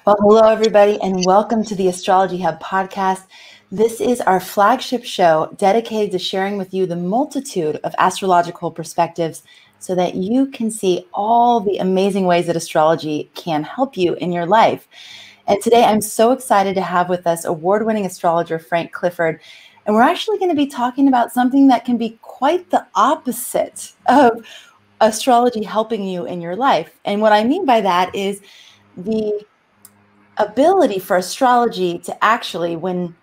Well, hello, everybody, and welcome to the Astrology Hub podcast. This is our flagship show dedicated to sharing with you the multitude of astrological perspectives so that you can see all the amazing ways that astrology can help you in your life. And today I'm so excited to have with us award-winning astrologer Frank Clifford. And we're actually going to be talking about something that can be quite the opposite of astrology helping you in your life. And what I mean by that is the ability for astrology to actually, when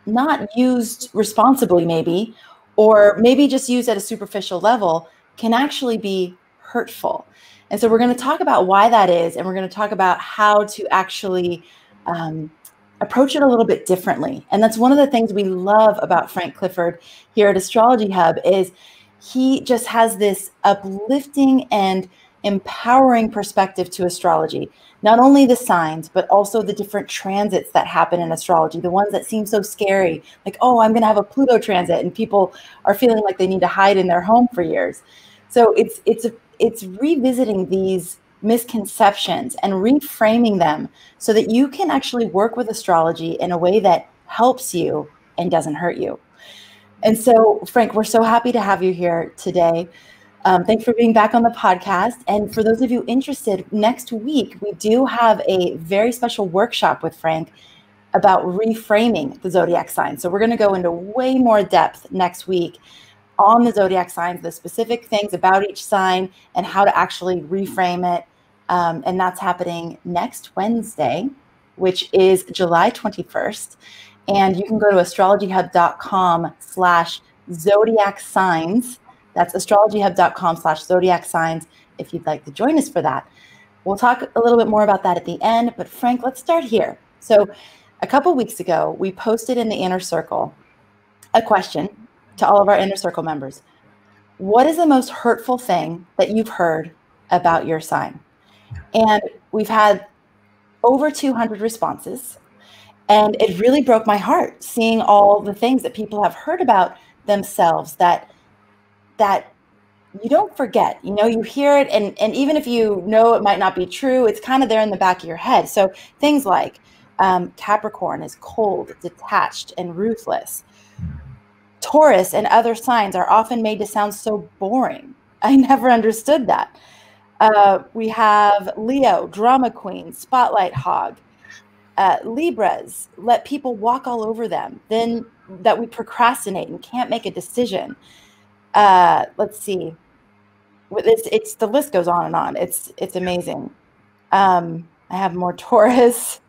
not used responsibly, maybe, or maybe just used at a superficial level, can actually be hurtful. And so we're going to talk about why that is, and we're going to talk about how to actually approach it a little bit differently. And that's one of the things we love about Frank Clifford here at Astrology Hub is he just has this uplifting and empowering perspective to astrology. Not only the signs, but also the different transits that happen in astrology, the ones that seem so scary, like, oh, I'm going to have a Pluto transit, and people are feeling like they need to hide in their home for years. So it's revisiting these misconceptions and reframing them so that you can actually work with astrology in a way that helps you and doesn't hurt you. And so, Frank, we're so happy to have you here today. Thanks for being back on the podcast. And for those of you interested, next week, we do have a very special workshop with Frank about reframing the zodiac signs. So we're going to go into way more depth next week on the zodiac signs, the specific things about each sign and how to actually reframe it. And that's happening next Wednesday, which is July 21st. And you can go to astrologyhub.com/zodiac signs. That's astrologyhub.com/zodiac signs if you'd like to join us for that. We'll talk a little bit more about that at the end, but Frank, let's start here. So a couple weeks ago, we posted in the Inner Circle a question to all of our Inner Circle members. What is the most hurtful thing that you've heard about your sign? And we've had over 200 responses, and it really broke my heart seeing all the things that people have heard about themselves that you don't forget. You know, you hear it, and even if you know it might not be true, it's kind of there in the back of your head. So things like Capricorn is cold, detached, and ruthless. Taurus and other signs are often made to sound so boring. I never understood that. We have Leo, drama queen, spotlight hog. Libras let people walk all over them. Then that we procrastinate and can't make a decision. Let's see. It's the list goes on and on. It's amazing. I have more Taurus.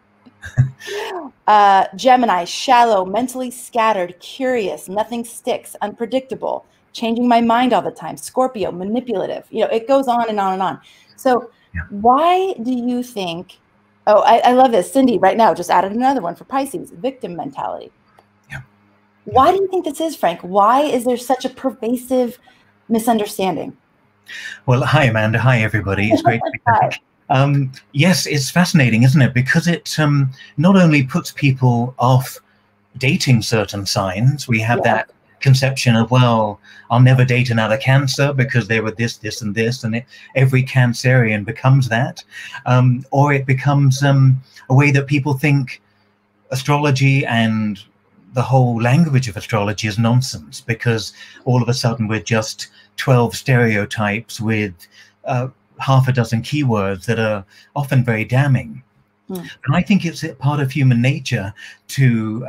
Gemini, shallow, mentally scattered, curious, nothing sticks, unpredictable, changing my mind all the time. Scorpio, manipulative. You know, it goes on and on and on. So why do you think, oh, I love this. Cindy right now just added another one for Pisces, victim mentality. Why do you think this is, Frank? Why is there such a pervasive misunderstanding? Well, hi, Amanda. Hi, everybody. It's great to be back. Yes, it's fascinating, isn't it? Because it not only puts people off dating certain signs, we have that conception of, well, I'll never date another Cancer because they were this, this, and this, and every Cancerian becomes that. Or it becomes a way that people think astrology and the whole language of astrology is nonsense, because all of a sudden we're just 12 stereotypes with half a dozen keywords that are often very damning. And I think it's part of human nature to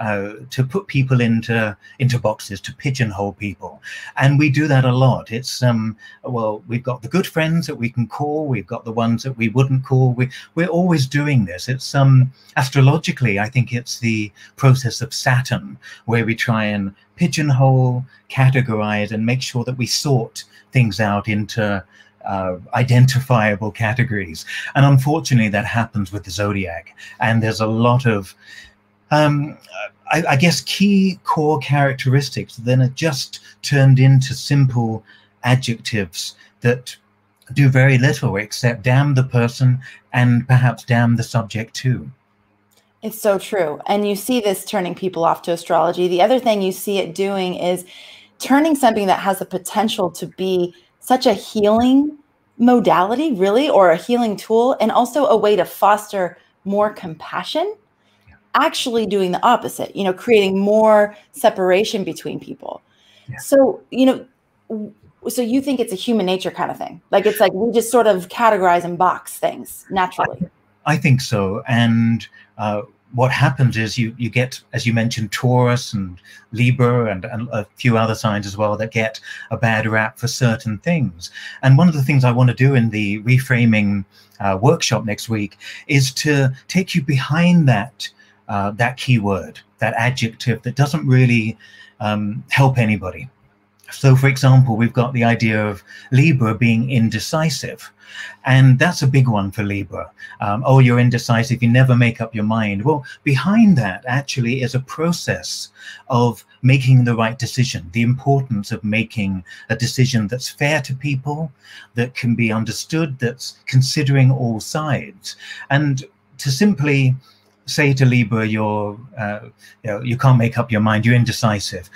put people into boxes, to pigeonhole people, and we do that a lot. It's well, we've got the good friends that we can call, we've got the ones that we wouldn't call. We're always doing this. It's astrologically, I think it's the process of Saturn, where we try and pigeonhole, categorize, and make sure that we sort things out into identifiable categories. And unfortunately that happens with the zodiac, and there's a lot of I guess key core characteristics that then are just turned into simple adjectives that do very little except damn the person and perhaps damn the subject too. It's so true. And you see this turning people off to astrology. The other thing you see it doing is turning something that has the potential to be such a healing modality, really, or a healing tool, and also a way to foster more compassion, actually doing the opposite, creating more separation between people. Yeah. So, so you think it's a human nature kind of thing? Like, it's like we just sort of categorize and box things naturally. I think so. And what happens is you get, as you mentioned, Taurus and Libra and a few other signs as well that get a bad rap for certain things. And one of the things I want to do in the reframing workshop next week is to take you behind that keyword, that adjective that doesn't really help anybody. So, for example, we've got the idea of Libra being indecisive. And that's a big one for Libra. Oh, you're indecisive, you never make up your mind. Well, behind that actually is a process of making the right decision, the importance of making a decision that's fair to people, that can be understood, that's considering all sides. And to simply say to Libra, you can't make up your mind, you're indecisive,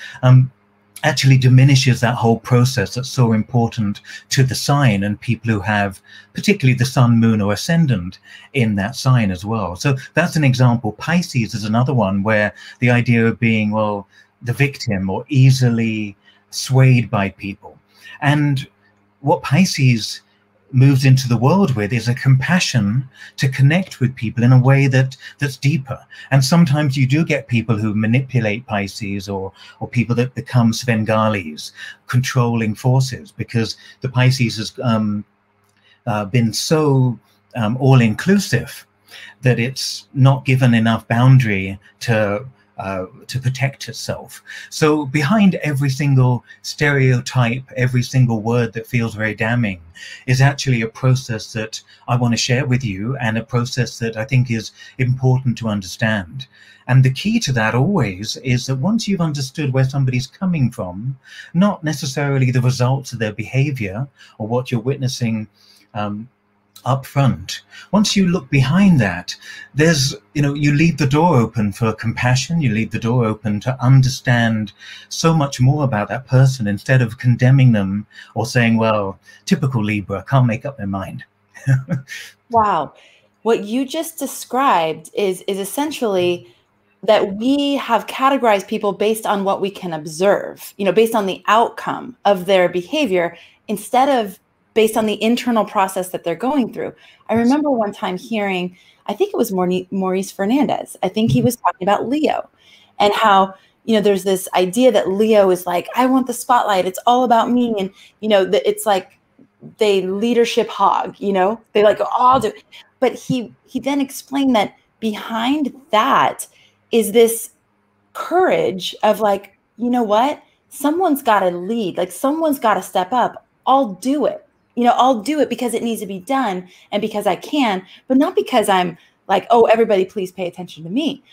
actually diminishes that whole process that's so important to the sign and people who have particularly the sun, moon or ascendant in that sign as well. So that's an example. Pisces is another one where the idea of being, well, the victim or easily swayed by people. And what Pisces moves into the world with is a compassion to connect with people in a way that's deeper. And sometimes you do get people who manipulate Pisces or people that become Svengalis, controlling forces, because the Pisces has been so all-inclusive that it's not given enough boundary to protect itself. So behind every single stereotype, every single word that feels very damning is actually a process that I want to share with you, and a process that I think is important to understand. And the key to that always is that once you've understood where somebody's coming from, not necessarily the results of their behavior or what you're witnessing up front, once you look behind that, there's, you leave the door open for compassion, you leave the door open to understand so much more about that person instead of condemning them or saying, well, typical Libra, can't make up their mind. Wow. What you just described is essentially that we have categorized people based on what we can observe, based on the outcome of their behavior, instead of based on the internal process that they're going through. I remember one time hearing, I think it was Maurice Fernandez. I think he was talking about Leo and how, there's this idea that Leo is like, I want the spotlight. It's all about me. And, it's like they leadership hog, they like all do. But he then explained that behind that is this courage of like, you know what? Someone's got to lead, like someone's got to step up. I'll do it. I'll do it because it needs to be done and because I can, but not because I'm like, oh, everybody please pay attention to me.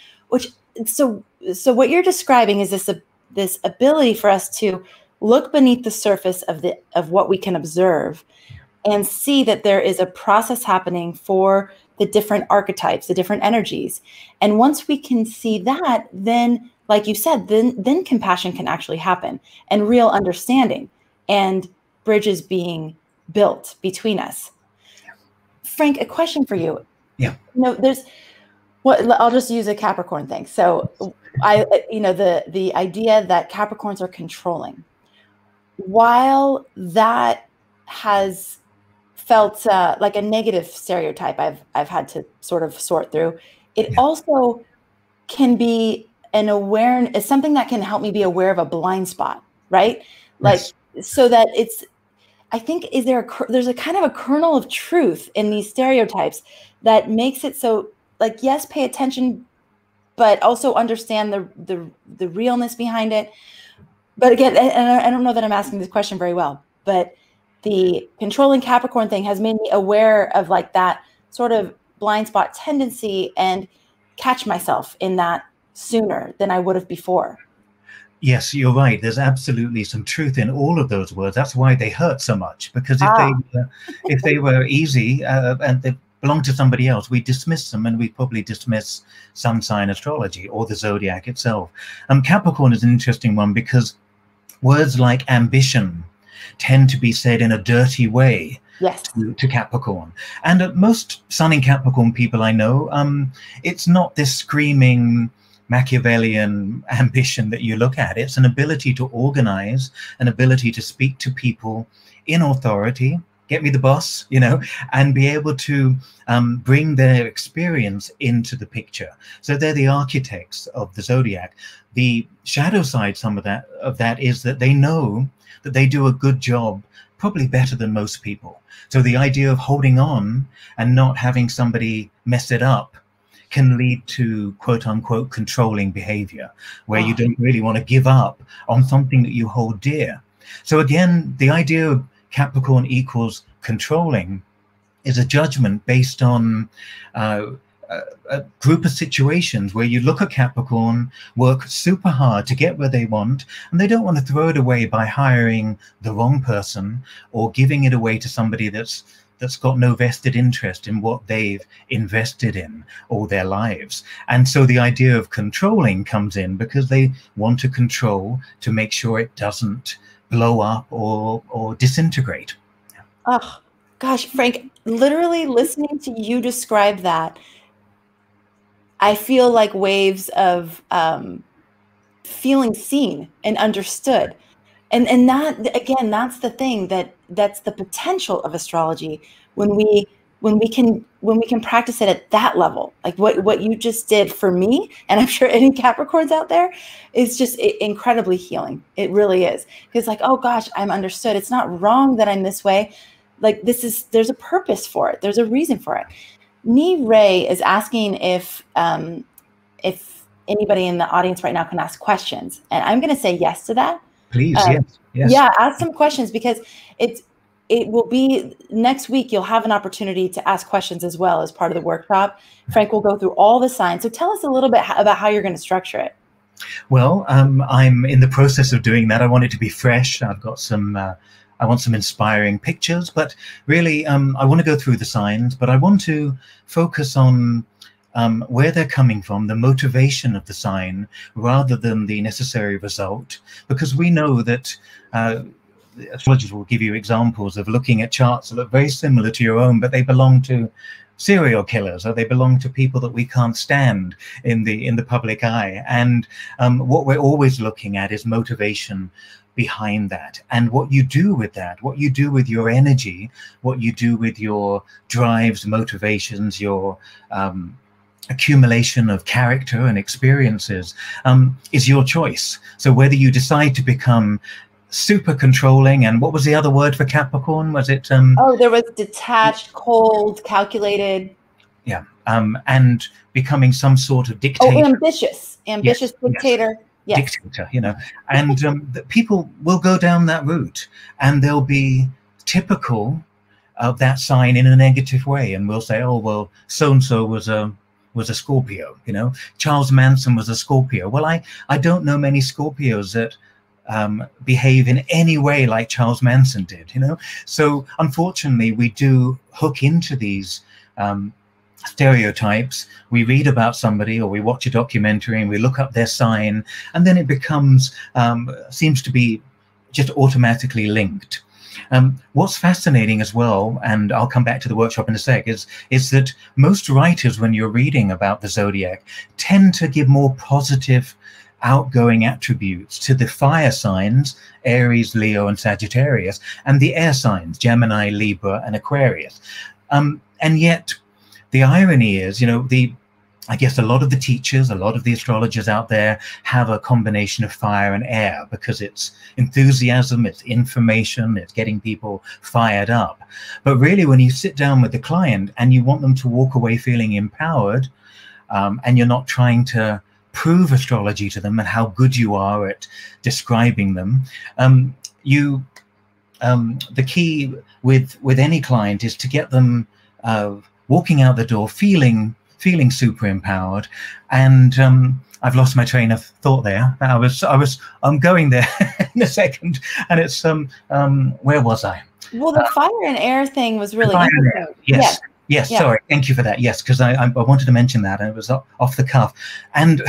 So what you're describing is this ability for us to look beneath the surface of what we can observe and see that there is a process happening for the different archetypes, the different energies. And once we can see that, then, like you said, then compassion can actually happen and real understanding and bridges being built between us. Frank, a question for you. Yeah. I'll just use a Capricorn thing. So the idea that Capricorns are controlling, while that has felt like a negative stereotype I've had to sort of sort through, it also can be an awareness, something that can help me be aware of a blind spot, right? Like, yes. So that I think there's a kind of a kernel of truth in these stereotypes that makes it so, like, yes, pay attention, but also understand the realness behind it. But again, and I don't know that I'm asking this question very well, but the controlling Capricorn thing has made me aware of like that sort of blind spot tendency and catch myself in that sooner than I would have before. Yes, you're right. There's absolutely some truth in all of those words. That's why they hurt so much, because if they were easy and they belonged to somebody else, we dismiss them, and we probably dismiss sun sign astrology or the zodiac itself. Capricorn is an interesting one because words like ambition tend to be said in a dirty way Yes. to Capricorn. And most Sun in Capricorn people I know, it's not this screaming Machiavellian ambition that you look at. It's an ability to organize, an ability to speak to people in authority, get me the boss, you know, and be able to bring their experience into the picture. So they're the architects of the Zodiac. The shadow side, some of that is that they know that they do a good job, probably better than most people. So the idea of holding on and not having somebody mess it up can lead to quote unquote controlling behavior, where you don't really want to give up on something that you hold dear. So again, the idea of Capricorn equals controlling is a judgment based on a group of situations where you look at Capricorn, work super hard to get where they want, and they don't want to throw it away by hiring the wrong person or giving it away to somebody that's got no vested interest in what they've invested in all their lives. And so the idea of controlling comes in because they want to control to make sure it doesn't blow up or disintegrate. Oh, gosh, Frank, literally listening to you describe that, I feel like waves of feeling seen and understood. And that, again, that's the thing, that's the potential of astrology when we can practice it at that level. Like what you just did for me, and I'm sure any Capricorns out there, is just incredibly healing. It really is. Because like, oh gosh, I'm understood. It's not wrong that I'm this way. Like there's a purpose for it. There's a reason for it. Nee Ray is asking if anybody in the audience right now can ask questions, and I'm going to say yes to that. Please, yes. Yeah, ask some questions, because it will be next week. You'll have an opportunity to ask questions as well as part of the workshop. Frank will go through all the signs. So tell us a little bit about how you're going to structure it. Well, I'm in the process of doing that. I want it to be fresh. I've got some. I want some inspiring pictures, but really, I want to go through the signs, but I want to focus on where they're coming from, the motivation of the sign, rather than the necessary result, because we know that astrologers will give you examples of looking at charts that look very similar to your own, but they belong to serial killers, or they belong to people that we can't stand in the public eye. And what we're always looking at is motivation behind that, and what you do with that, what you do with your energy, what you do with your drives, motivations, your accumulation of character and experiences is your choice. So whether you decide to become super controlling, and what was the other word for Capricorn? Was it oh, there was detached, cold, calculated. Yeah. And becoming some sort of dictator. Oh, ambitious yes, dictator. Yes. Dictator, you know, and the people will go down that route, and they'll be typical of that sign in a negative way, and we'll say, oh well, so and so was a Scorpio, you know, Charles Manson was a Scorpio. Well, I don't know many Scorpios that behave in any way like Charles Manson did, you know. So unfortunately, we do hook into these stereotypes. We read about somebody, or we watch a documentary and we look up their sign, and then it becomes seems to be just automatically linked. What's fascinating as well, and I'll come back to the workshop in a sec, is that most writers, when you're reading about the Zodiac, tend to give more positive, outgoing attributes to the fire signs, Aries, Leo, and Sagittarius, and the air signs, Gemini, Libra, and Aquarius. And yet, the irony is, you know, I guess a lot of the teachers, a lot of the astrologers out there have a combination of fire and air, because it's enthusiasm, it's information, it's getting people fired up. But really, when you sit down with the client and you want them to walk away feeling empowered, and you're not trying to prove astrology to them and how good you are at describing them, the key with any client is to get them walking out the door feeling super empowered. And I've lost my train of thought there. I'm going there in a second, and it's where was I? Well, the fire and air thing was really interesting. Yes. Yes, Yeah. sorry. Thank you for that. Yes, because I wanted to mention that, and it was off the cuff. And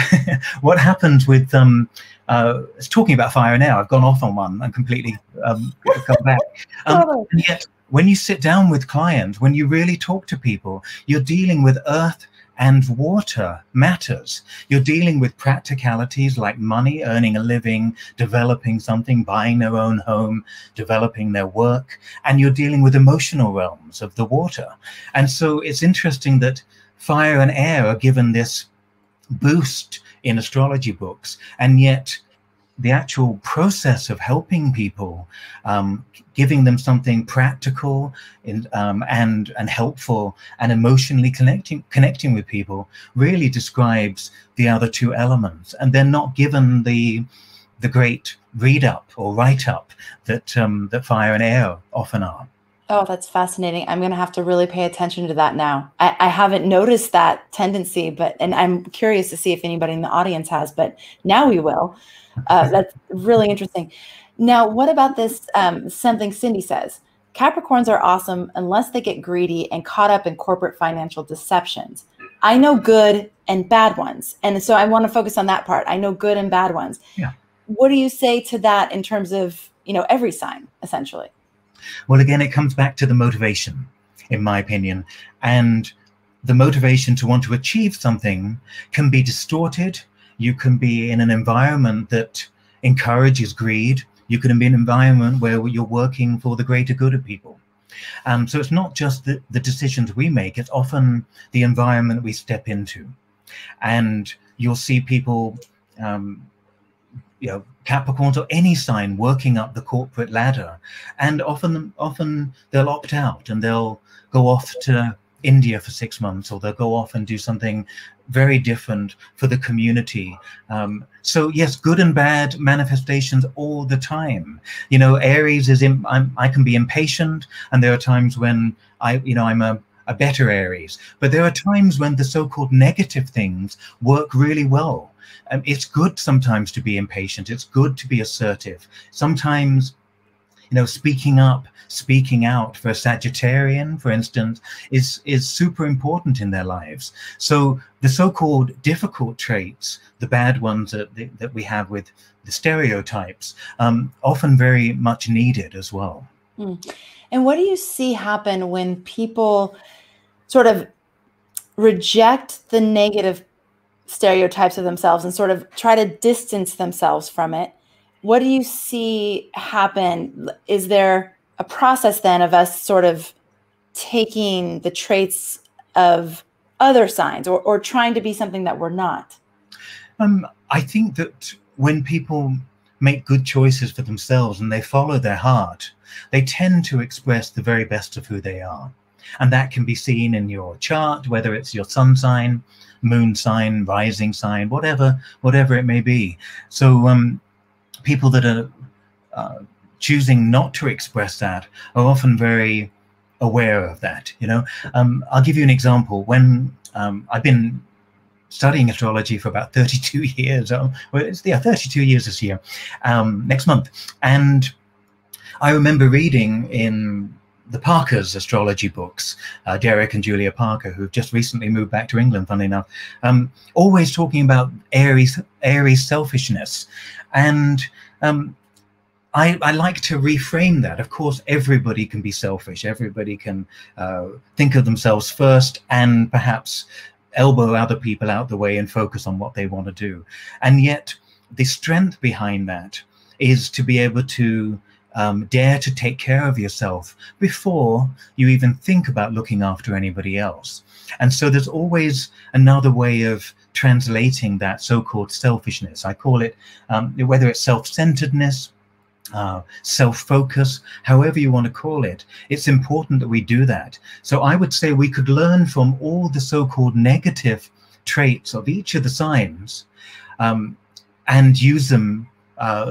what happens with it's talking about fire now. I've gone off on one and completely come back. Totally. And yet, when you sit down with clients, when you really talk to people, you're dealing with earth and water matters. You're dealing with practicalities like money, earning a living, developing something, buying their own home, developing their work, and you're dealing with emotional realms of the water. And so it's interesting that fire and air are given this boost in astrology books, and yet the actual process of helping people, giving them something practical and helpful and emotionally connecting with people, really describes the other two elements. And they're not given the great read up or write up that that fire and air often are. Oh, that's fascinating. I'm going to have to really pay attention to that now. I haven't noticed that tendency, and I'm curious to see if anybody in the audience has, but now we will. That's really interesting. Now, what about this, something Cindy says? Capricorns are awesome unless they get greedy and caught up in corporate financial deceptions. I know good and bad ones. And so I want to focus on that part. I know good and bad ones. Yeah. What do you say to that in terms of, every sign, essentially? Well, again, it comes back to the motivation, in my opinion. And the motivation to want to achieve something can be distorted. You can be in an environment that encourages greed. You can be in an environment where you're working for the greater good of people. So it's not just the decisions we make, it's often the environment we step into. And you'll see people, Capricorns or any sign working up the corporate ladder, and often they'll opt out and they'll go off to India for 6 months, or they'll go off and do something very different for the community. So yes, good and bad manifestations all the time. Aries is I can be impatient, and there are times when I'm a better Aries, but there are times when the so-called negative things work really well. It's good sometimes to be impatient. It's good to be assertive. Sometimes, speaking up, speaking out for a Sagittarian, for instance, is super important in their lives. So the so-called difficult traits, the bad ones that we have with the stereotypes, often very much needed as well. And what do you see happen when people sort of reject the negative stereotypes of themselves and sort of try to distance themselves from it? What do you see happen? Is there a process then of us sort of taking the traits of other signs or trying to be something that we're not? I think that when people make good choices for themselves and they follow their heart, they tend to express the very best of who they are. And that can be seen in your chart, whether it's your sun sign, moon sign, rising sign, whatever it may be. So people that are choosing not to express that are often very aware of that. I'll give you an example. When I've been studying astrology for about 32 years. It's 32 years this year, next month. And I remember reading in the Parker's astrology books, Derek and Julia Parker, who've just recently moved back to England, funnily enough, always talking about Aries selfishness. And I like to reframe that. Of course, everybody can be selfish. Everybody can think of themselves first and perhaps elbow other people out the way and focus on what they want to do. And yet the strength behind that is to be able to dare to take care of yourself before you even think about looking after anybody else. And so there's always another way of translating that so-called selfishness. I call it, whether it's self-centeredness, self-focus, however you want to call it, it's important that we do that. So I would say we could learn from all the so-called negative traits of each of the signs and use them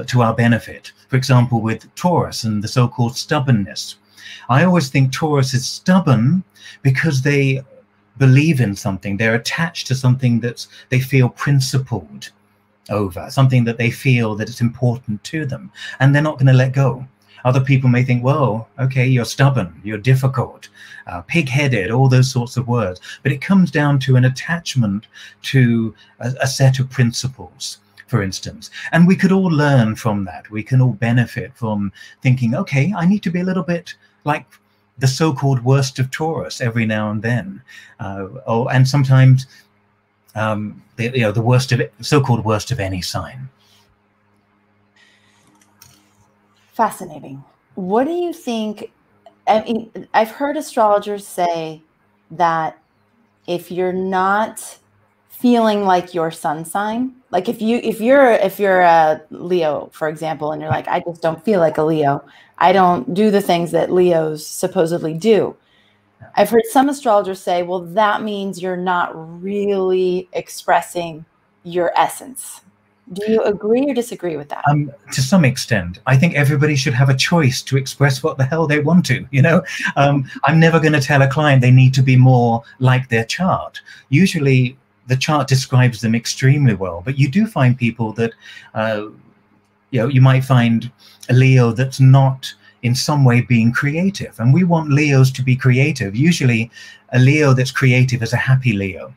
to our benefit. For example, with Taurus and the so-called stubbornness. I always think Taurus is stubborn because they believe in something. They're attached to something that they feel principled over, something that they feel that it's important to them, and they're not going to let go. Other people may think, well, okay, you're stubborn, you're difficult, pig-headed, all those sorts of words. But it comes down to an attachment to a set of principles, for instance. And we could all learn from that. We can all benefit from thinking, okay, I need to be a little bit like the so-called worst of Taurus every now and then. And sometimes the worst of it, so-called worst of any sign. Fascinating. What do you think? I mean, I've heard astrologers say that if you're not feeling like your sun sign, like if you're a Leo, for example, and you're like, I just don't feel like a Leo, I don't do the things that Leos supposedly do. I've heard some astrologers say, well, that means you're not really expressing your essence. Do you agree or disagree with that? To some extent. I think everybody should have a choice to express what the hell they want to, you know. I'm never going to tell a client they need to be more like their chart. Usually the chart describes them extremely well, but you do find people that, you might find a Leo that's not in some way being creative. And we want Leos to be creative. Usually a Leo that's creative is a happy Leo.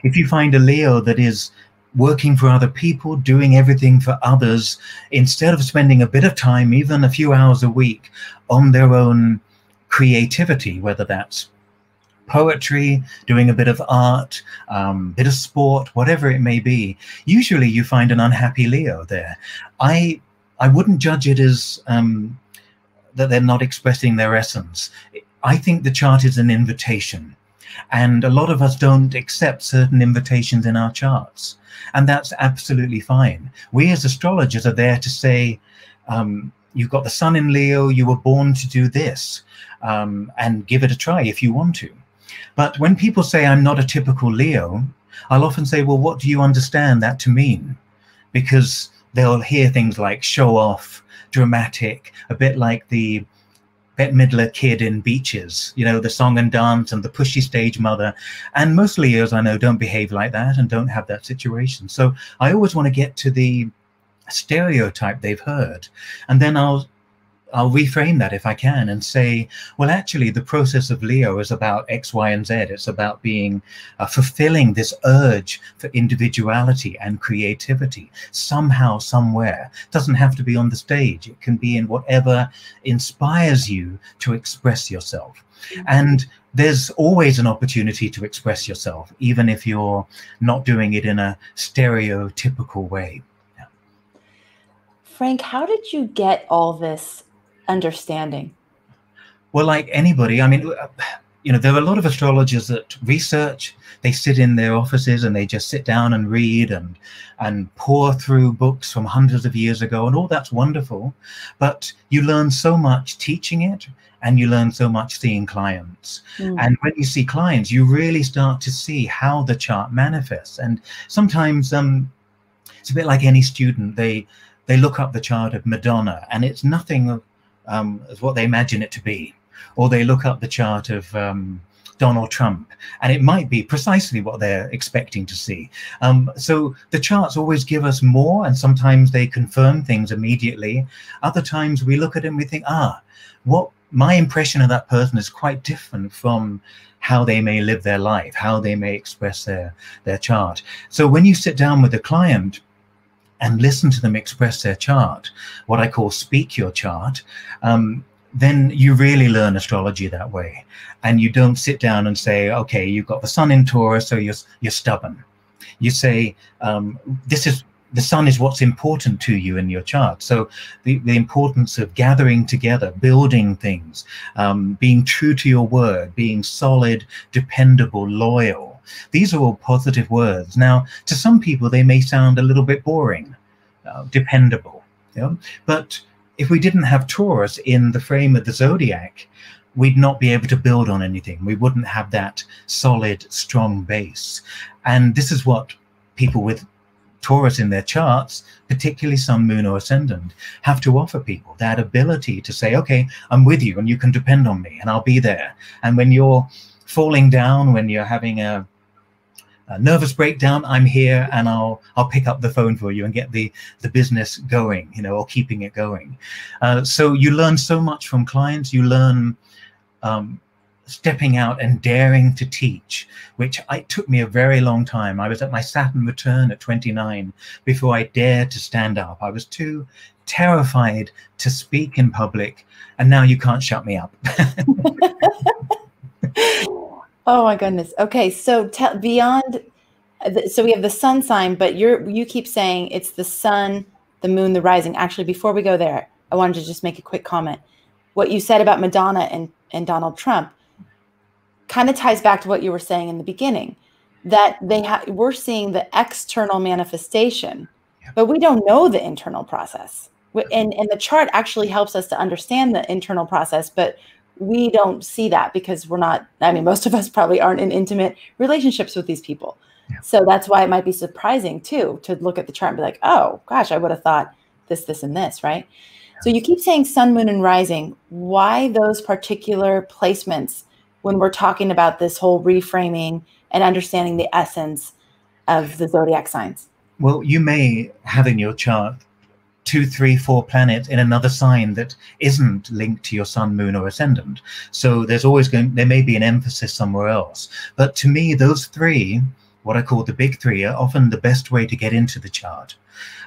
If you find a Leo that is working for other people, doing everything for others, instead of spending a bit of time, even a few hours a week, on their own creativity, whether that's poetry, doing a bit of art, bit of sport, whatever it may be, usually you find an unhappy Leo there. I wouldn't judge it as that they're not expressing their essence. I think the chart is an invitation, and a lot of us don't accept certain invitations in our charts. And that's absolutely fine. We as astrologers are there to say, you've got the sun in Leo, you were born to do this, and give it a try if you want to. But when people say, I'm not a typical Leo, I'll often say, well, what do you understand that to mean? Because they'll hear things like show off, dramatic, a bit like the Bette Midler kid in Beaches, you know, the song and dance and the pushy stage mother. And most Leos I know don't behave like that and don't have that situation. So I always want to get to the stereotype they've heard. And then I'll reframe that if I can and say, well, actually, the process of Leo is about X, Y, and Z. It's about being fulfilling this urge for individuality and creativity somehow, somewhere. It doesn't have to be on the stage. It can be in whatever inspires you to express yourself. And there's always an opportunity to express yourself, even if you're not doing it in a stereotypical way. Yeah. Frank, how did you get all this understanding? Well, like anybody, I mean, you know, there are a lot of astrologers that research. They sit in their offices and they just sit down and read and pour through books from hundreds of years ago, and all that's wonderful. But you learn so much teaching it, and you learn so much seeing clients. And when you see clients, you really start to see how the chart manifests. And sometimes it's a bit like any student. They look up the chart of Madonna, and it's nothing as what they imagine it to be. Or they look up the chart of Donald Trump, and it might be precisely what they're expecting to see. So the charts always give us more, and sometimes they confirm things immediately. Other times we look at it and we think, what my impression of that person is quite different from how they may live their life, how they may express their chart. So when you sit down with a client and listen to them express their chart, what I call speak your chart, then you really learn astrology that way. And you don't sit down and say, okay, you've got the sun in Taurus, so you're stubborn. You say, the sun is what's important to you in your chart. So the importance of gathering together, building things, being true to your word, being solid, dependable, loyal. These are all positive words. Now, to some people, they may sound a little bit boring, dependable. You know? But if we didn't have Taurus in the frame of the Zodiac, we'd not be able to build on anything. We wouldn't have that solid, strong base. And this is what people with Taurus in their charts, particularly Sun, Moon, or Ascendant, have to offer people, that ability to say, okay, I'm with you and you can depend on me and I'll be there. And when you're falling down, when you're having a nervous breakdown, I'm here, and I'll pick up the phone for you and get the business going, you know, or keeping it going. So you learn so much from clients. You learn stepping out and daring to teach, which it took me a very long time. I was at my Saturn return at 29 before I dared to stand up. I was too terrified to speak in public, and now you can't shut me up. Oh my goodness. Okay, so beyond, so we have the sun sign, but you keep saying it's the sun, the moon, the rising. Actually, before we go there, I wanted to just make a quick comment. What you said about Madonna and Donald Trump kind of ties back to what you were saying in the beginning, that we're seeing the external manifestation, but we don't know the internal process. And the chart actually helps us to understand the internal process, but we don't see that because we're not, I mean, most of us probably aren't in intimate relationships with these people. Yeah. So that's why it might be surprising too, to look at the chart and be like, oh gosh, I would have thought this, and this, right? Yeah. So you keep saying sun, moon, and rising. Why those particular placements when we're talking about this whole reframing and understanding the essence of the zodiac signs? Well, you may have in your chart 2, 3, 4 planets in another sign that isn't linked to your sun, moon, or ascendant. So there may be an emphasis somewhere else. But to me, those three, what I call the big three, are often the best way to get into the chart.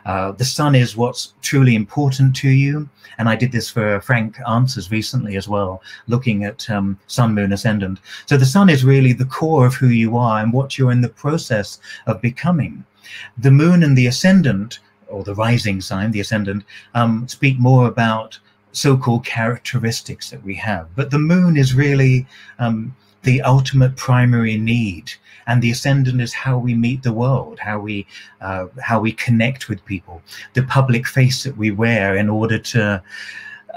The sun is what's truly important to you. And I did this for Frank Answers recently as well, looking at sun, moon, ascendant. So the sun is really the core of who you are and what you're in the process of becoming. The moon and the ascendant, or the rising sign, the ascendant, speak more about so-called characteristics that we have. But the moon is really the ultimate primary need, and the ascendant is how we meet the world, how we connect with people, the public face that we wear in order to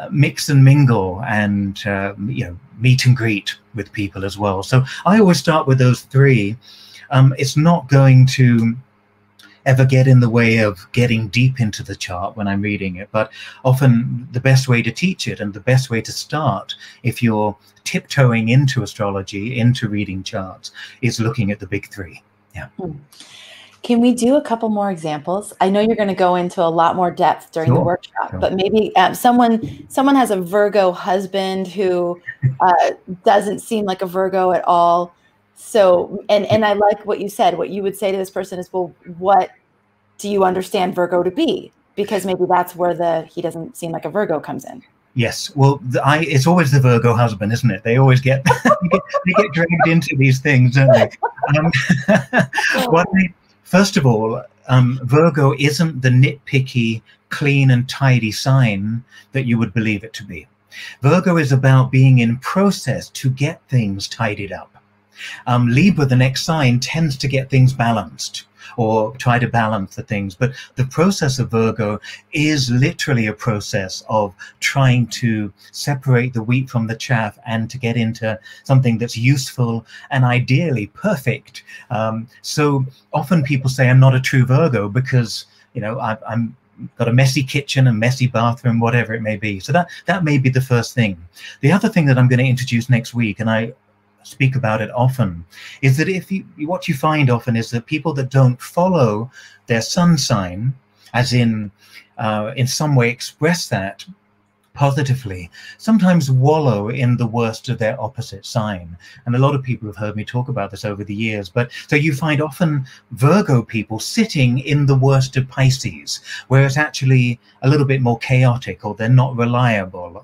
mix and mingle and meet and greet with people as well. So I always start with those three. It's not going to ever get in the way of getting deep into the chart when I'm reading it, but often the best way to teach it and the best way to start, if you're tiptoeing into astrology, into reading charts, is looking at the big three. Yeah. Can we do a couple more examples? I know you're going to go into a lot more depth during the workshop, but maybe someone has a Virgo husband who doesn't seem like a Virgo at all. So, and I like what you said. What you would say to this person is, well, what do you understand Virgo to be? Because maybe that's where he doesn't seem like a Virgo comes in. Yes. Well, it's always the Virgo husband, isn't it? They always get, they get dragged into these things, don't they? First of all, Virgo isn't the nitpicky, clean and tidy sign that you would believe it to be. Virgo is about being in process to get things tidied up. Libra, the next sign, tends to get things balanced or try to balance the things. But the process of Virgo is literally a process of trying to separate the wheat from the chaff and to get into something that's useful and ideally perfect. So often people say I'm not a true Virgo because, you know, I'm got a messy kitchen, a messy bathroom, whatever it may be. So that may be the first thing. The other thing that I'm going to introduce next week, and I speak about it often, is that what you find often is that people that don't follow their sun sign, as in some way express that positively, sometimes wallow in the worst of their opposite sign. And a lot of people have heard me talk about this over the years. But so you find often Virgo people sitting in the worst of Pisces, where it's actually a little bit more chaotic, or they're not reliable,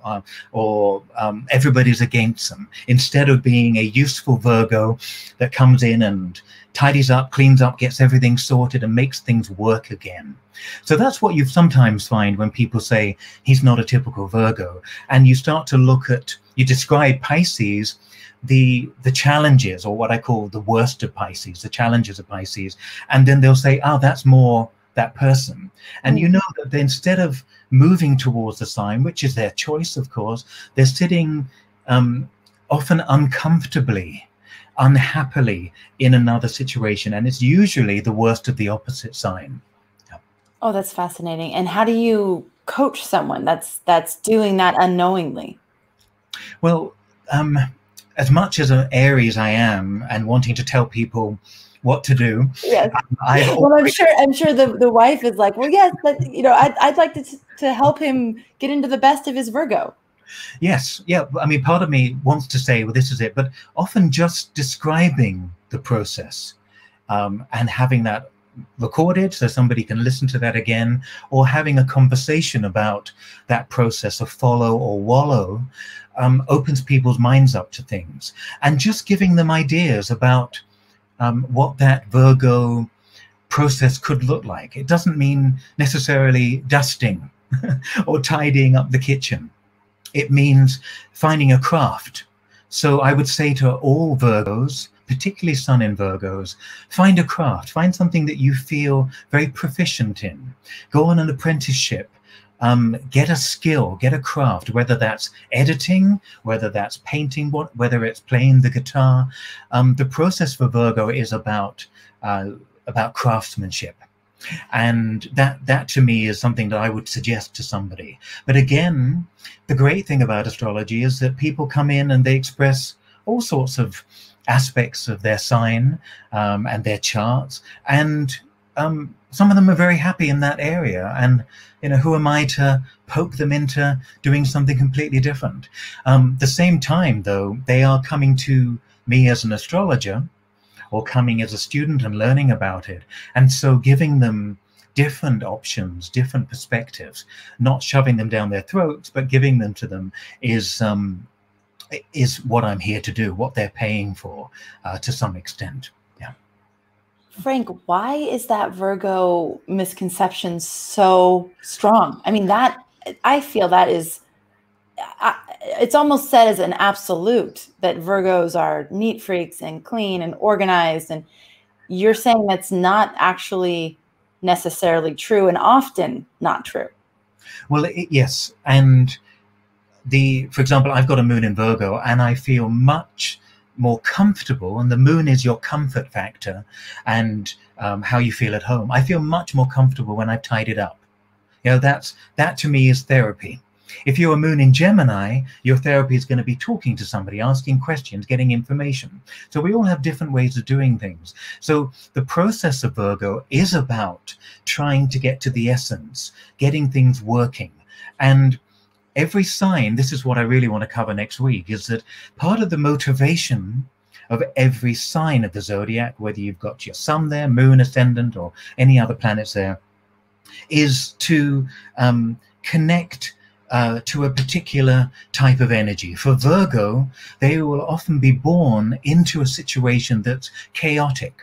or everybody's against them, instead of being a useful Virgo that comes in and tidies up, cleans up, gets everything sorted and makes things work again. So that's what you sometimes find when people say he's not a typical Virgo. And you start to look at, you describe Pisces, the challenges, or what I call the worst of Pisces, the challenges of Pisces. And then they'll say, oh, that's more that person. And you know that instead of moving towards the sign, which is their choice, of course, they're sitting often uncomfortably, unhappily in another situation. And it's usually the worst of the opposite sign. Oh, that's fascinating. And how do you coach someone that's doing that unknowingly? Well, as much as an Aries I am, and wanting to tell people what to do. Yes. I've Well, always, I'm sure the wife is like, well, yes, but I'd like to help him get into the best of his Virgo. yes, yeah. I mean, part of me wants to say, well, this is it, but often just describing the process and having that recorded so somebody can listen to that again, or having a conversation about that process of follow or wallow opens people's minds up to things, and just giving them ideas about what that Virgo process could look like. It doesn't mean necessarily dusting or tidying up the kitchen. It means finding a craft. So I would say to all Virgos, particularly Sun in Virgos, find a craft, find something that you feel very proficient in. Go on an apprenticeship, get a skill, get a craft, whether that's editing, whether that's painting, whether it's playing the guitar. The process for Virgo is about craftsmanship. And that to me is something that I would suggest to somebody. But again, the great thing about astrology is that people come in and they express all sorts of aspects of their sign and their charts, and some of them are very happy in that area, and who am I to poke them into doing something completely different? The same time, though, they are coming to me as an astrologer, or coming as a student and learning about it, and so giving them different options, different perspectives, not shoving them down their throats, but giving them to them is what I'm here to do, what they're paying for to some extent. Yeah. Frank, why is that Virgo misconception so strong? I mean, I feel that is, it's almost said as an absolute that Virgos are neat freaks and clean and organized. And you're saying that's not actually necessarily true, and often not true. Well, yes. And for example, I've got a moon in Virgo, and I feel much more comfortable, and the moon is your comfort factor and how you feel at home. I feel much more comfortable when I've tied it up. That to me is therapy. If you're a moon in Gemini, your therapy is going to be talking to somebody, asking questions, getting information. So we all have different ways of doing things. So the process of Virgo is about trying to get to the essence, getting things working. And every sign, this is what I really want to cover next week, is that part of the motivation of every sign of the zodiac, whether you've got your sun there, moon, ascendant, or any other planets there, is to connect to a particular type of energy. For Virgo, they will often be born into a situation that's chaotic,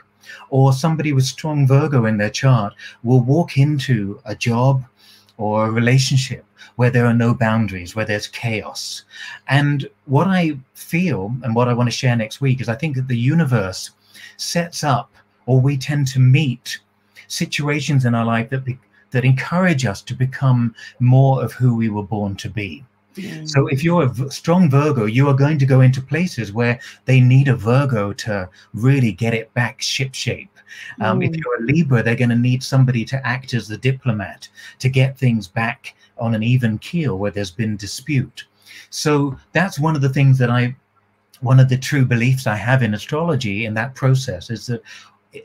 or somebody with strong Virgo in their chart will walk into a job or a relationship where there are no boundaries, where there's chaos. And what I feel and what I want to share next week is I think that the universe sets up, or we tend to meet situations in our life that encourage us to become more of who we were born to be. So if you're a strong Virgo, you are going to go into places where they need a Virgo to really get it back shipshape. If you're a Libra, they're going to need somebody to act as the diplomat to get things back on an even keel where there's been dispute. So that's one of the things that one of the true beliefs I have in astrology in that process is that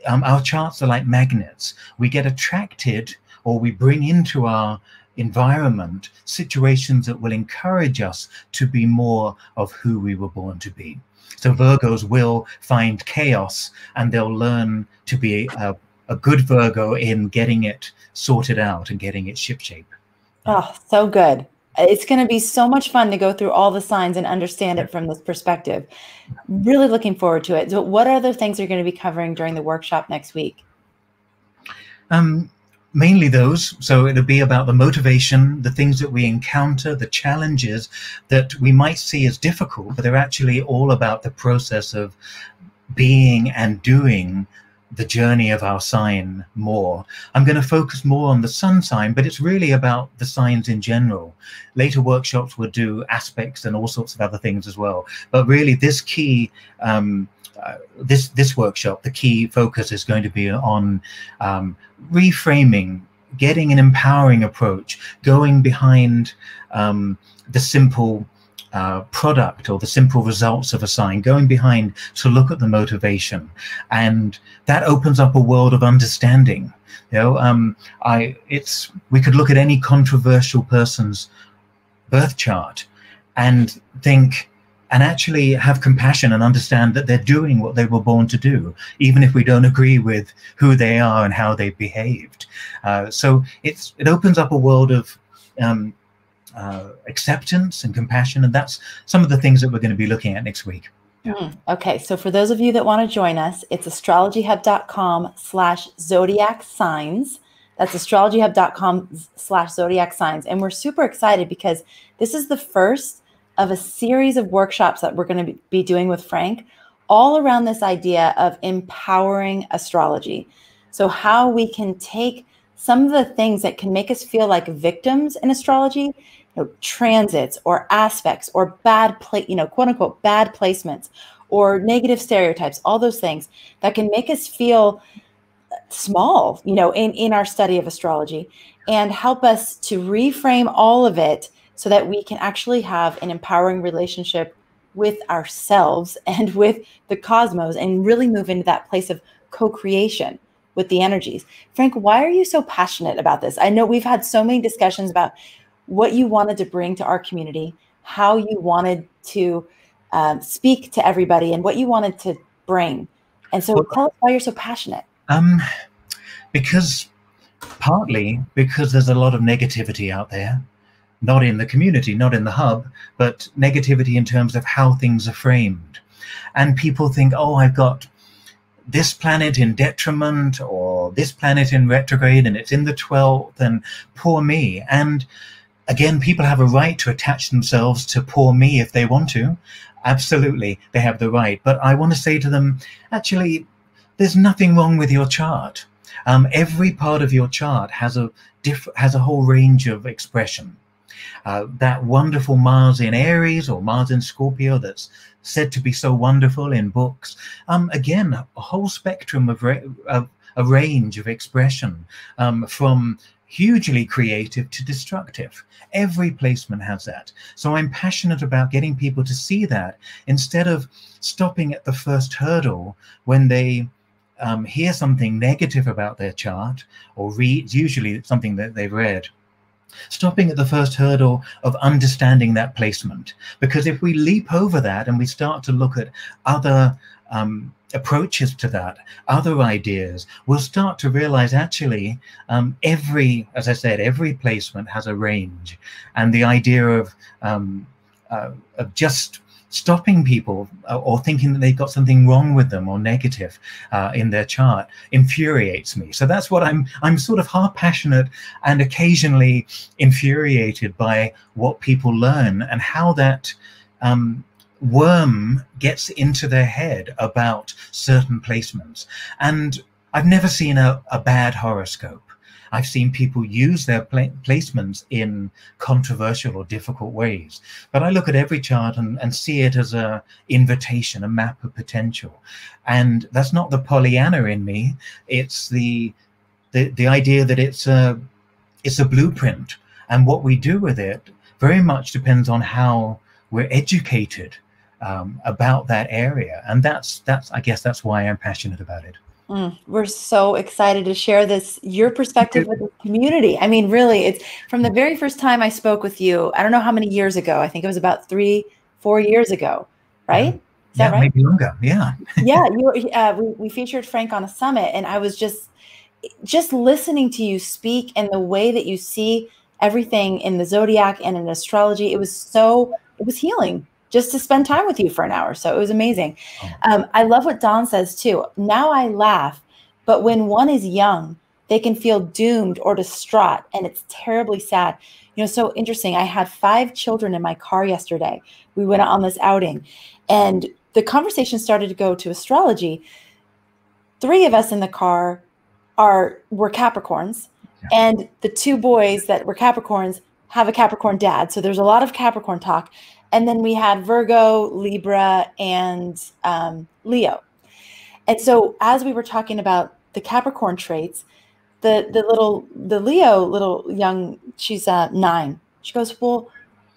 our charts are like magnets. We get attracted, or we bring into our environment situations that will encourage us to be more of who we were born to be. So Virgos will find chaos, and they'll learn to be a good Virgo in getting it sorted out and getting it shipshape. Oh, so good. It's going to be so much fun to go through all the signs and understand it from this perspective. Really looking forward to it. So what other things are you going to be covering during the workshop next week? Mainly those. So it'll be about the motivation, the things that we encounter, the challenges that we might see as difficult, but they're actually all about the process of being and doing the journey of our sign more. I'm going to focus more on the sun sign, but it's really about the signs in general. Later workshops will do aspects and all sorts of other things as well. But really this key, this workshop, the key focus is going to be on reframing, getting an empowering approach, going behind the simple product or the simple results of a sign, going behind to look at the motivation, and that opens up a world of understanding. You know, we could look at any controversial person's birth chart and think, and actually have compassion and understand that they're doing what they were born to do, even if we don't agree with who they are and how they behaved. So it opens up a world of acceptance and compassion, and that's some of the things that we're going to be looking at next week. Okay, so for those of you that want to join us, it's astrologyhub.com/zodiac signs. That's astrologyhub.com/zodiac signs. And we're super excited because this is the first of a series of workshops that we're going to be doing with Frank, all around this idea of empowering astrology. So how we can take some of the things that can make us feel like victims in astrology, transits or aspects or quote unquote bad placements or negative stereotypes, all those things that can make us feel small, in our study of astrology, and help us to reframe all of it so that we can actually have an empowering relationship with ourselves and with the cosmos, and really move into that place of co-creation with the energies. Frank, why are you so passionate about this? I know we've had so many discussions about what you wanted to bring to our community, how you wanted to speak to everybody, and what you wanted to bring. And so tell us why you're so passionate. Partly because there's a lot of negativity out there, not in the community, not in the hub, but negativity in terms of how things are framed. And people think, oh, I've got this planet in detriment or this planet in retrograde and it's in the 12th and poor me. And again, people have a right to attach themselves to poor me if they want to. Absolutely, they have the right. But I want to say to them, actually, there's nothing wrong with your chart. Every part of your chart has a whole range of expression. That wonderful Mars in Aries or Mars in Scorpio that's said to be so wonderful in books. Again, a whole spectrum of a range of expression, from hugely creative to destructive. Every placement has that. So I'm passionate about getting people to see that instead of stopping at the first hurdle when they hear something negative about their chart or read, usually something that they've read. Stopping at the first hurdle of understanding that placement. Because if we leap over that and we start to look at other approaches to that, other ideas, we'll start to realize actually as I said, every placement has a range. And the idea of just stopping people or thinking that they've got something wrong with them or negative in their chart infuriates me. So that's what I'm sort of half passionate and occasionally infuriated by what people learn and how that worm gets into their head about certain placements. And I've never seen a bad horoscope. I've seen people use their placements in controversial or difficult ways. But I look at every chart and see it as an invitation, a map of potential. And that's not the Pollyanna in me. It's the idea that it's a blueprint. And what we do with it very much depends on how we're educated about that area. And I guess that's why I'm passionate about it. We're so excited to share your perspective with the community. I mean, really, it's from the very first time I spoke with you. I don't know how many years ago. I think it was about 3-4 years ago, right? Is that right? Maybe longer. Yeah. Yeah. We featured Frank on a summit, and I was just listening to you speak and the way that you see everything in the Zodiac and in astrology. It was healing just to spend time with you for an hour. So it was amazing. I love what Dawn says too. Now I laugh, but when one is young, they can feel doomed or distraught, and it's terribly sad. So interesting. I had 5 children in my car yesterday. We went on this outing, and the conversation started to go to astrology. 3 of us in the car were Capricorns, and the 2 boys that were Capricorns have a Capricorn dad. So there's a lot of Capricorn talk. And then we had Virgo, Libra, and Leo. And so as we were talking about the Capricorn traits, the Leo, little young, she's 9. She goes, well,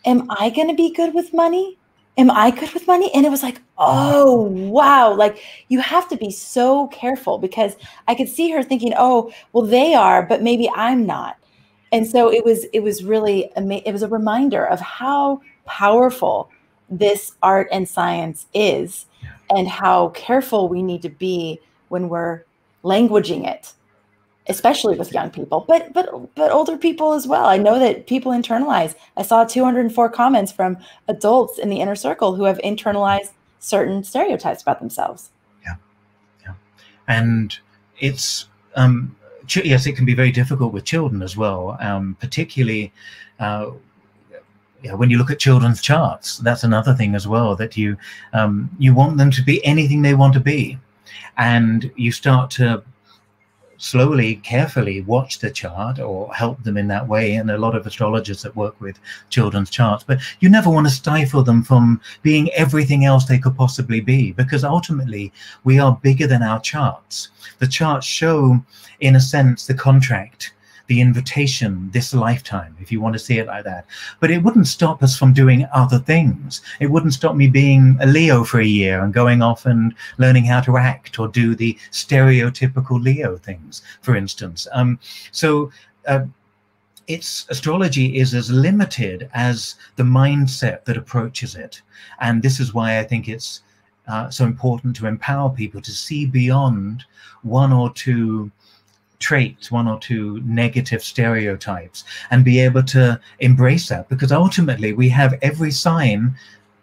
am I going to be good with money? Am I good with money? And it was like, oh, wow. Like, you have to be so careful, because I could see her thinking, oh, well, they are, but maybe I'm not. And so it was really, it was a reminder of how powerful this art and science is, and how careful we need to be when we're languaging it, especially with young people, but older people as well. I know that people internalize. I saw 204 comments from adults in the inner circle who have internalized certain stereotypes about themselves. Yeah, yeah, and it's yes, it can be very difficult with children as well, particularly. When you look at children's charts, that's another thing as well, that you want them to be anything they want to be, and you start to slowly, carefully watch the chart or help them in that way. And a lot of astrologers that work with children's charts, but you never want to stifle them from being everything else they could possibly be, because ultimately we are bigger than our charts. The charts show, in a sense, the contract, the invitation, this lifetime, if you want to see it like that. But it wouldn't stop us from doing other things. It wouldn't stop me being a Leo for a year and going off and learning how to act or do the stereotypical Leo things, for instance. It's astrology is as limited as the mindset that approaches it. And this is why I think it's so important to empower people to see beyond one or two traits, one or two negative stereotypes, and be able to embrace that, because ultimately we have every sign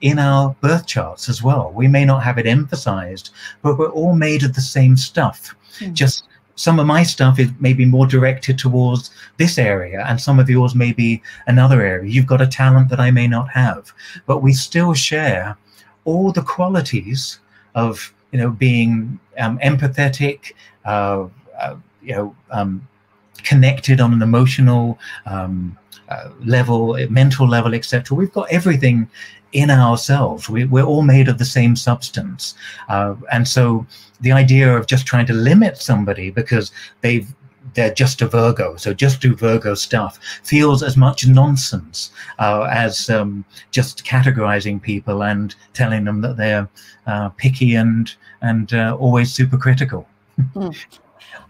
in our birth charts as well. We may not have it emphasized, but we're all made of the same stuff. Just some of my stuff is maybe more directed towards this area, and some of yours may be another area. You've got a talent that I may not have, but we still share all the qualities of, being empathetic, connected on an emotional level, mental level, etc. We've got everything in ourselves. We're all made of the same substance. And so the idea of just trying to limit somebody because they're just a Virgo, so just do Virgo stuff, feels as much nonsense as just categorizing people and telling them that they're picky and always super critical.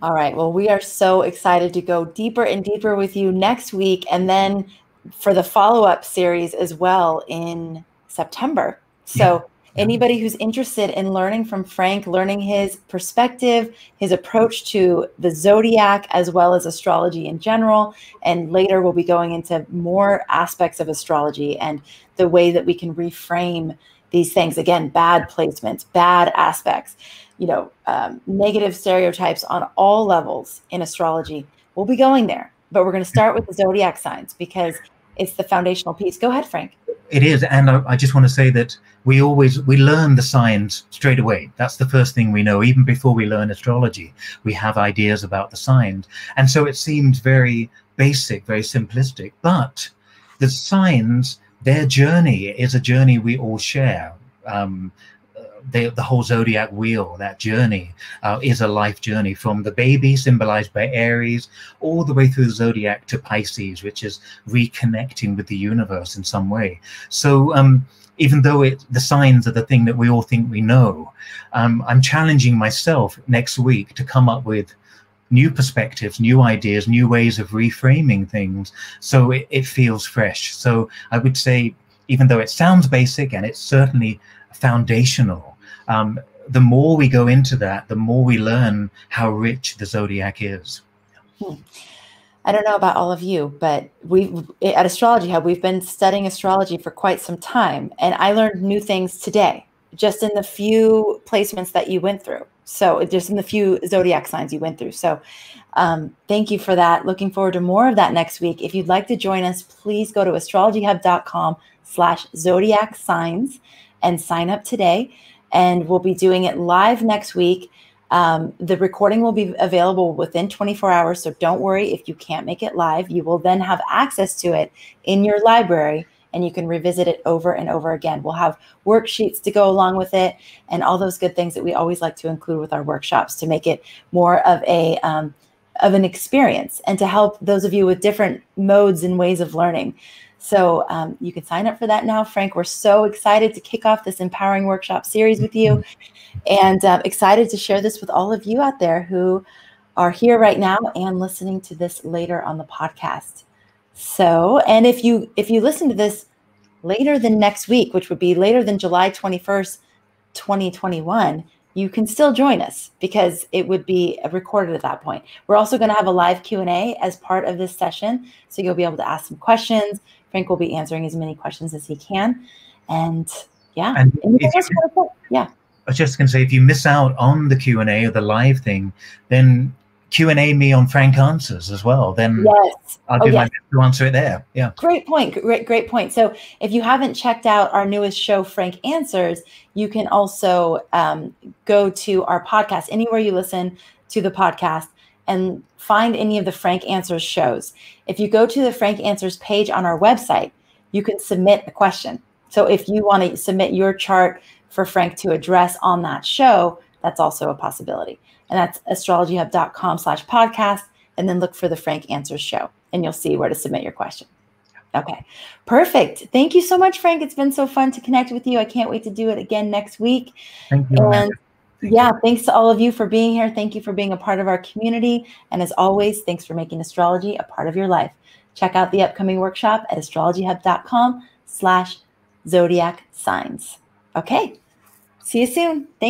All right. Well, we are so excited to go deeper and deeper with you next week, and then for the follow-up series as well in September. So anybody who's interested in learning from Frank, learning his perspective, his approach to the Zodiac, as well as astrology in general, and later we'll be going into more aspects of astrology and the way that we can reframe these things. Again, bad placements, bad aspects, negative stereotypes on all levels in astrology. We'll be going there, but we're going to start with the Zodiac signs because it's the foundational piece. Go ahead, Frank. It is. And I just want to say that we learn the signs straight away. That's the first thing we know. Even before we learn astrology, we have ideas about the signs. And so it seems very basic, very simplistic, but the signs, their journey is a journey we all share. The whole zodiac wheel, that journey is a life journey, from the baby symbolized by Aries all the way through the zodiac to Pisces, which is reconnecting with the universe in some way. So even though the signs are the thing that we all think we know, I'm challenging myself next week to come up with new perspectives, new ideas, new ways of reframing things so it feels fresh. So I would say, even though it sounds basic and it's certainly foundational, the more we go into that, the more we learn how rich the Zodiac is. I don't know about all of you, but at Astrology Hub, we've been studying astrology for quite some time, and I learned new things today, just in the few placements that you went through. So just in the few Zodiac signs you went through. So thank you for that. Looking forward to more of that next week. If you'd like to join us, please go to astrologyhub.com/Zodiac signs and sign up today. And we'll be doing it live next week. The recording will be available within 24 hours. So don't worry if you can't make it live. You will then have access to it in your library, and you can revisit it over and over again. We'll have worksheets to go along with it and all those good things that we always like to include with our workshops to make it more of an experience and to help those of you with different modes and ways of learning. So you can sign up for that now. Frank, we're so excited to kick off this empowering workshop series with you, and excited to share this with all of you out there who are here right now and listening to this later on the podcast. So, and if you listen to this later than next week, which would be later than July 21st, 2021, you can still join us because it would be recorded at that point. We're also going to have a live Q&A as part of this session, so you'll be able to ask some questions. Frank will be answering as many questions as he can. And yeah, and yeah. I was just going to say, if you miss out on the Q&A or the live thing, then Q&A me on Frank Answers as well. Then yes. I'll do my best to answer it there. Yeah. Great point. Great point. So if you haven't checked out our newest show, Frank Answers, you can also go to our podcast, anywhere you listen to the podcast, and find any of the Frank Answers shows. If you go to the Frank Answers page on our website, you can submit a question. So if you want to submit your chart for Frank to address on that show, that's also a possibility. And that's astrologyhub.com/podcast, and then look for the Frank Answers show, and you'll see where to submit your question. Okay, perfect. Thank you so much, Frank. It's been so fun to connect with you. I can't wait to do it again next week. Thank you. And yeah, thanks to all of you for being here. Thank you for being a part of our community. And as always, thanks for making astrology a part of your life. Check out the upcoming workshop at astrologyhub.com/zodiac signs. Okay, see you soon. Thanks.